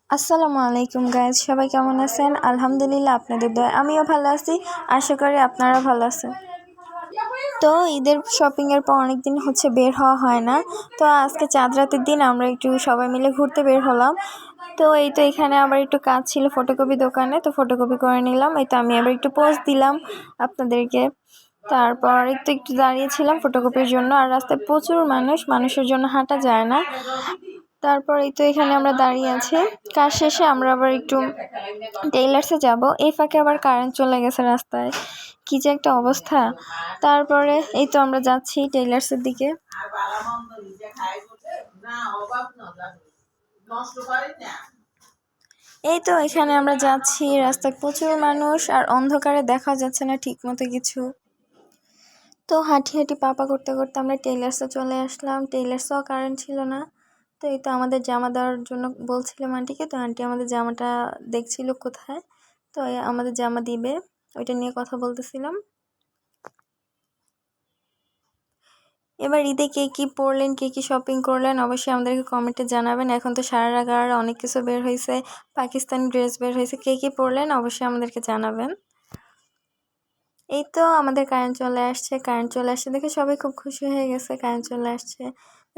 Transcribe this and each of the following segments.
আসসালামু আলাইকুম গাইজ, সবাই কেমন আছেন? আলহামদুলিল্লাহ, আপনাদের দোয়ায় আমিও ভালো আছি। আশা করি আপনারা ভালো আছেন। তো ঈদের শপিংয়ের পর অনেকদিন বের হওয়া হয় না। তো আজকে চাঁদ রাতের দিন আমরা একটু সবাই মিলে ঘুরতে বের হলাম। তো এই তো এখানে আবার একটু কাজ ছিল ফটোকপি দোকানে, তো ফটোকপি করে নিলাম। এই তো আমি আবার একটু পোস্ট দিলাম আপনাদেরকে। তারপর একটু দাঁড়িয়েছিলাম ফটোকপির জন্য। আর রাস্তায় প্রচুর মানুষের জন্য হাঁটা যায় না। তারপর এই তো এখানে আমরা দাঁড়িয়ে আছি। কাজ শেষে আমরা আবার একটু টেইলার্সে যাব। এই ফাঁকে আবার কারেন্ট চলে গেছে রাস্তায়, কি যে একটা অবস্থা। তারপরে এই তো আমরা যাচ্ছি টেইলার্সের দিকে। এই তো এখানে আমরা যাচ্ছি, রাস্তায় প্রচুর মানুষ, আর অন্ধকারে দেখা যাচ্ছে না ঠিক মতো কিছু। তো হাঁটি হাঁটি পাপা করতে করতে আমরা টেইলার্সে চলে আসলাম। টেইলার্সেও কারেন্ট ছিল না। তো এই তো আমাদের জামা দেওয়ার জন্য বলছিলাম আন্টিকে, তো আন্টি আমাদের জামাটা দেখছিল কোথায়, তো আমাদের জামা দিবে, ওইটা নিয়ে কথা বলতেছিলাম। এবার ঈদে কে কী পরলেন, কে কী শপিং করলেন অবশ্যই আমাদেরকে কমেন্টে জানাবেন। এখন তো সারারা গারারা অনেক কিছু বের হয়েছে, পাকিস্তানি ড্রেস বের হয়েছে, কে কী পরলেন অবশ্যই আমাদেরকে জানাবেন। এই তো আমাদের কারেন্ট চলে আসছে। কারেন্ট চলে আসছে দেখে সবাই খুব খুশি হয়ে গেছে, কারেন্ট চলে আসছে।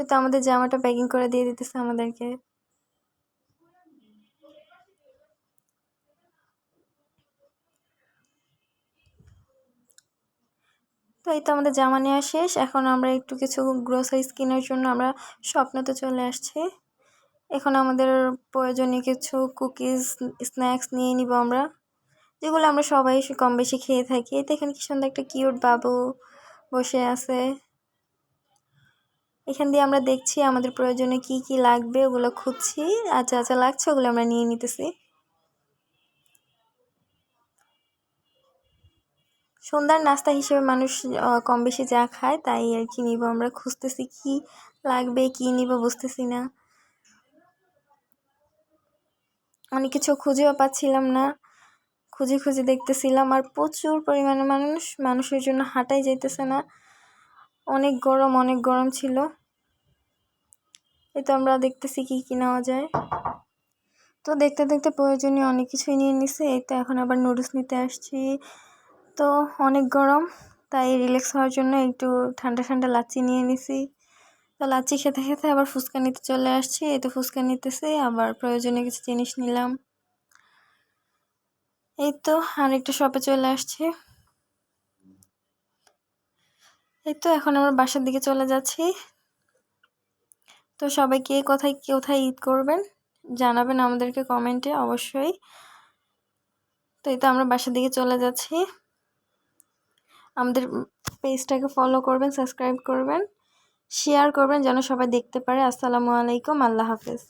তো আমাদের জামাটা প্যাকিং করে দিয়ে দিতেছে আমাদেরকে। তো এই তো আমাদের জামা নেওয়া শেষ। এখন আমরা একটু কিছু গ্রোসারিজ কেনার জন্য আমরা স্বপ্নতে চলে আসছি। এখন আমাদের প্রয়োজনীয় কিছু কুকিজ, স্ন্যাক্স নিয়ে নিব আমরা, যেগুলো আমরা সবাই কম বেশি খেয়ে থাকি। এখানে কি সুন্দর একটা কিউট বাবু বসে আছে। এখান দিয়ে আমরা দেখছি আমাদের প্রয়োজনে কি কি লাগবে, ওগুলো খুঁজছি। আচ্ছা আচ্ছা লাগছে, ওগুলো আমরা নিয়ে নিতেছি। সন্ধ্যার নাস্তা হিসেবে মানুষ কম বেশি যা খায় তাই আর কি নিব। আমরা খুঁজতেছি কি লাগবে, কি নিব বুঝতেছি না। অনেক কিছু খুঁজেও পাচ্ছিলাম না, খুঁজে খুঁজে দেখতেছিলাম। আর প্রচুর পরিমাণে মানুষের জন্য হাঁটাই যাইতেছে না। অনেক গরম ছিল। এই তো আমরা দেখতেছি কি কি নেওয়া যায়। তো দেখতে দেখতে প্রয়োজনীয় অনেক কিছুই নিয়ে নিছি। এই তো এখন আবার নুডলস নিতে আসছি। তো অনেক গরম, তাই রিল্যাক্স হওয়ার জন্য একটু ঠান্ডা ঠান্ডা লাচ্ছি নিয়ে নিছি। তো লাচ্ছি খেতে খেতে আবার ফুচকা নিতে চলে আসছি। এই তো ফুচকা নিতেছি, আবার প্রয়োজনীয় কিছু জিনিস নিলাম। এই তো আরেকটা শপে চলে আসছি। এই তো এখন আমরা বাসার দিকে চলে যাচ্ছি। তো সবাই কে কোথায় কোথায় ঈদ করবেন জানাবেন আমাদেরকে কমেন্টে অবশ্যই। তো এই তো আমরা বাসার দিকে চলে যাচ্ছি। আমাদের পেজটাকে ফলো করবেন, সাবস্ক্রাইব করবেন, শেয়ার করবেন যেন সবাই দেখতে পারে। আসসালামু আলাইকুম, আল্লাহ হাফেজ।